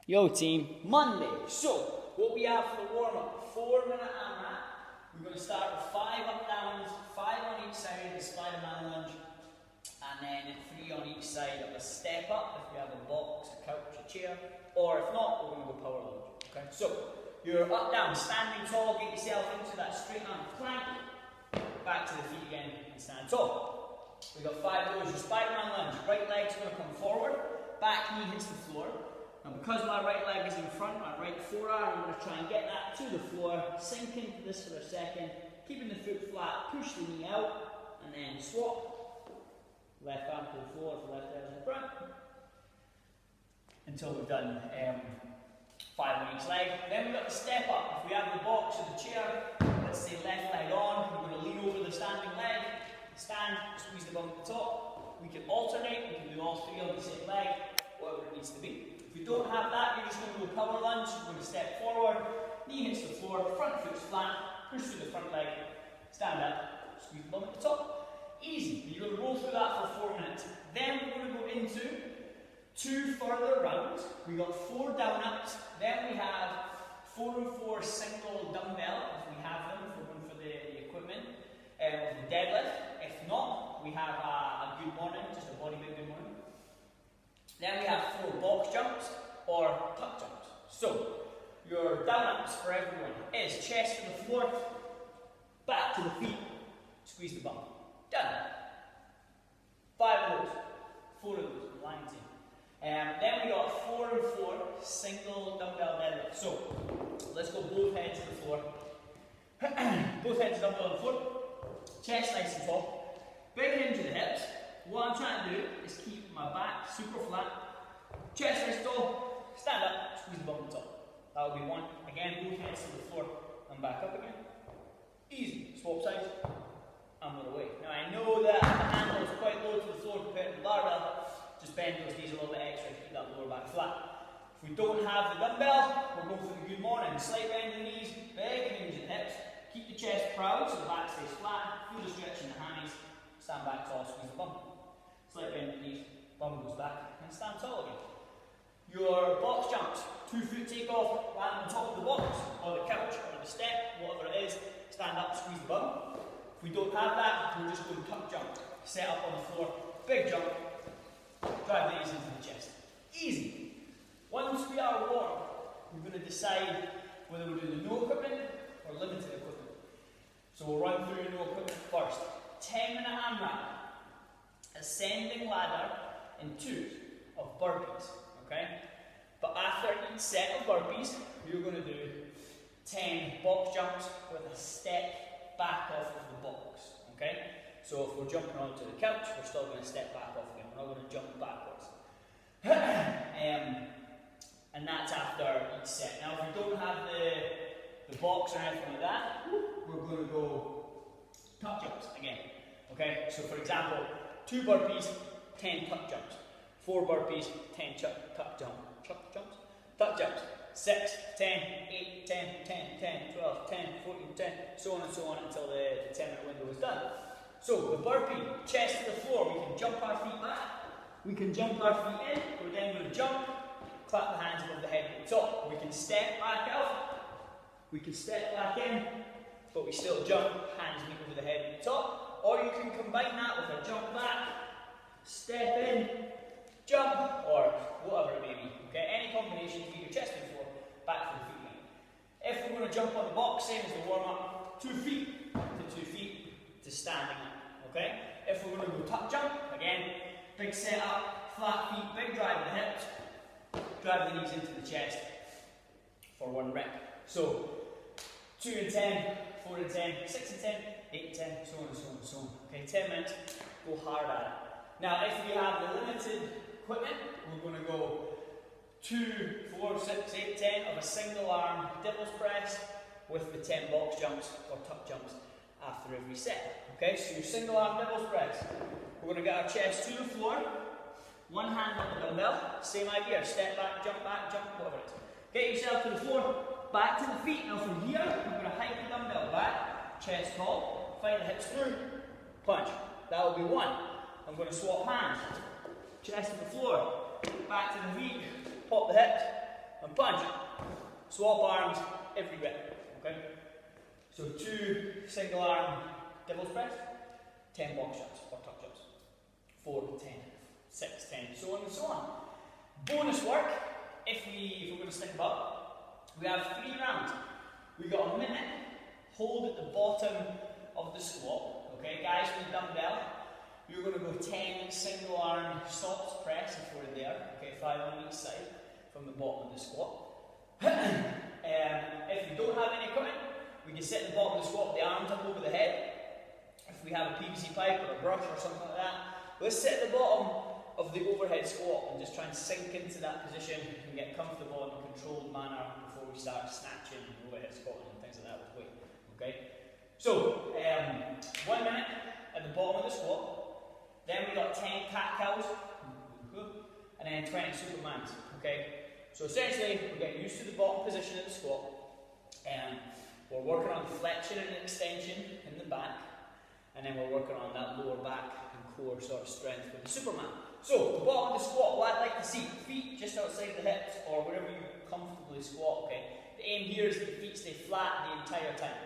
Yo team, Monday. So, what we have for the warm-up, 4-minute AMRAP. We're going to start with 5 up downs, 5 on each side of the Spider-Man lunge, and then 3 on each side of a step up if we have a box, a couch, a chair, or if not, we're going to go power lunge. Okay, so you're up down, standing tall, get yourself into that straight arm plank, back to the feet again and stand tall. We've got 5 of those. Your Spider-Man lunge, right leg's going to come forward, back knee hits the floor. Now because my right leg is in front, my right forearm, I'm going to try and get that to the floor, sink into this for a second, keeping the foot flat, push the knee out, and then swap. Left arm to the floor for left leg in the front. Until we've done 5 on each leg. Then we've got the step up. If we have the box or the chair, let's say left leg on, we're going to lean over the standing leg, stand, squeeze the bum at the top. We can alternate, we can do all 3 on the same leg, whatever it needs to be. If you don't have that, you're just going to go power lunge. You're going to step forward, knee hits the floor, front foot's flat, push through the front leg, stand up, squeeze the bum at the top. Easy. You're going to roll through that for 4 minutes. Then we're going to go into 2 further rounds. We got 4 down ups. Then we have 4 and 4 single dumbbell, if we have them, for the equipment, the deadlift. If not, we have a good morning, just a body weight good morning. Then we have 4 box jumps or tuck jumps. So, your down ups for everyone is chest to the floor, back to the feet, squeeze the bum. Done. 5 of those, 4 of those, line team. Then we got 4 and 4 single dumbbell deadlift. So, let's go both heads to the floor. Both heads dumbbell on the floor, chest nice and tall, big hinge of the hips. What I'm trying to do is keep my back super flat, chest nice tall, stand up, squeeze the bum on the top. That will be 1. Again, both heads to the floor and back up again. Easy. Swap sides and we're away. Now I know that the handle is quite low to the floor compared to the barbell. Just bend those knees a little bit extra to keep that lower back flat. If we don't have the dumbbell, we'll go for the good morning. Slight bend in the knees, big hinge in the hips. Keep the chest proud so the back stays flat. Feel the stretch in the hammies. Stand back tall, squeeze the bum. Slight bend in the knees, bum goes back, and stand tall again. Your box jumps, 2 foot take off, land on top of the box, or the couch, or the step, whatever it is. Stand up, squeeze the bum. If we don't have that, we're just going to tuck jump. Set up on the floor, big jump, drive the knees into the chest. Easy. Once we are warm, we're going to decide whether we're doing the no equipment or limited equipment. So we'll run through no equipment first. 10-minute AMRAP. Ascending ladder in 2 of burpees, okay? But after each set of burpees, you're going to do 10 box jumps with a step back off of the box, okay? So if we're jumping onto the couch, we're still going to step back off again. We're not going to jump backwards. And that's after each set. Now if we don't have the box or anything like that, we're going to go tuck jumps again, okay? So for example, 2 burpees, 10 tuck jumps. 4 burpees, 10 tuck jumps. 6, 10, 8, 10, 10, 10, 12, 10, 14, 10, so on and so on until the 10-minute window is done. So the burpee, chest to the floor, we can jump our feet back, we can jump our feet in, we're then going to jump, clap the hands above the head at the top. We can step back out, we can step back in, but we still jump, hands meet over the head at the top. Or you can combine that with a jump back, step in, jump, or whatever it may be. Okay, any combination to keep your chest to the floor, back to the feet again. If we're going to jump on the box, same as the warm-up, 2 feet to 2 feet to standing up. Okay? If we're going to go tuck jump, again, big setup, flat feet, big drive of the hips, drive the knees into the chest for 1 rep. So 2 and 10, 4 and 10, 6 and 10, 8 and 10, so on and so on and so on. Okay, 10 minutes, go hard at it. Now, if we have the limited equipment, we're going to go 2, 4, 6, 8, 10 of a single arm Dipples press with the 10 box jumps or tuck jumps after every set. Okay, so your single arm Dipples press. We're going to get our chest to the floor, 1 hand on the dumbbell, same idea, step back, whatever it is. Get yourself to the floor, back to the feet. Now from here, I'm going to hike the dumbbell back, chest tall, find the hips through, punch. That will be 1. I'm going to swap hands, chest to the floor, back to the feet, pop the hips, punch. Swap arms every rep, okay? So 2 single arm Dipples press, 10 box jumps or tuck jumps, 4, 10, 6, 10, so on and so on. Bonus work, if we're going to stick about, we have 3 rounds. We got a minute, hold at the bottom of the squat, okay? Guys with the dumbbell, you're going to go 10 single arm stops press if we're there, okay? 5 on each side from the bottom of the squat. If you don't have any equipment, we can sit at the bottom of the squat with the arms up over the head. If we have a PVC pipe or a brush or something like that, let's sit at the bottom of the overhead squat and just try and sink into that position and get comfortable in a controlled manner before we start snatching and overhead squatting and things like that with weight. Okay? So, 1 minute at the bottom of the squat, then we got 10 cat cows, and then 20 supermans. Okay? So essentially, we're getting used to the bottom position of the squat, and we're working on flexion and extension in the back, and then we're working on that lower back and core sort of strength with the Superman. So, the bottom of the squat, what I'd like to see, feet just outside the hips, or wherever you comfortably squat, okay? The aim here is that the feet stay flat the entire time.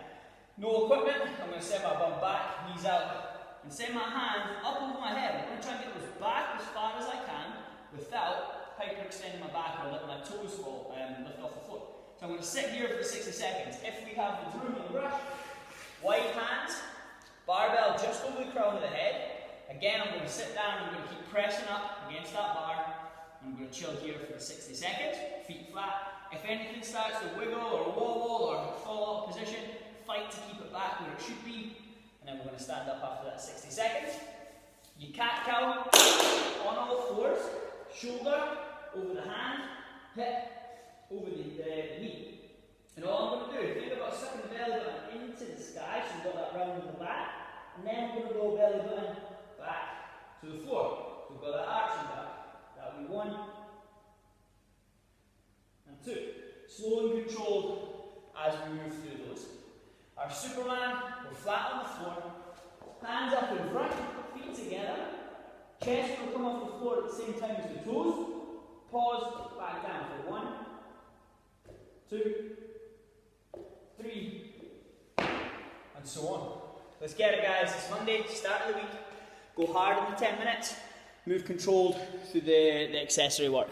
No equipment, I'm going to send my bum back, knees out, and send my hands up over my head. I'm going to try and get those back as far as I can, without hyperextending my back or letting my toes fall and lift off the floor. So I'm going to sit here for 60 seconds. If we have the room and the brush, wide hands, barbell just over the crown of the head. Again, I'm going to sit down, I'm going to keep pressing up against that bar. I'm going to chill here for 60 seconds, feet flat. If anything starts to wiggle or wobble or fall out of position, fight to keep it back where it should be. And then we're going to stand up after that 60 seconds. You cat cow on all fours, shoulder over the hand, hip over the knee. And all I'm going to do, think about sucking the belly button into the sky, so we've got that round in the back, and then we're going to go belly button back to the floor. So we've got that arch in back. That'll be 1 and 2. Slow and controlled as we move through those. Our Superman, we're flat on the floor, hands up in front, feet together, chest will come off the floor at the same time as the toes. Pause, back down for 1, 2, 3, and so on. Let's get it, guys. It's Monday, start of the week. Go hard in the 10 minutes, move controlled through the accessory work.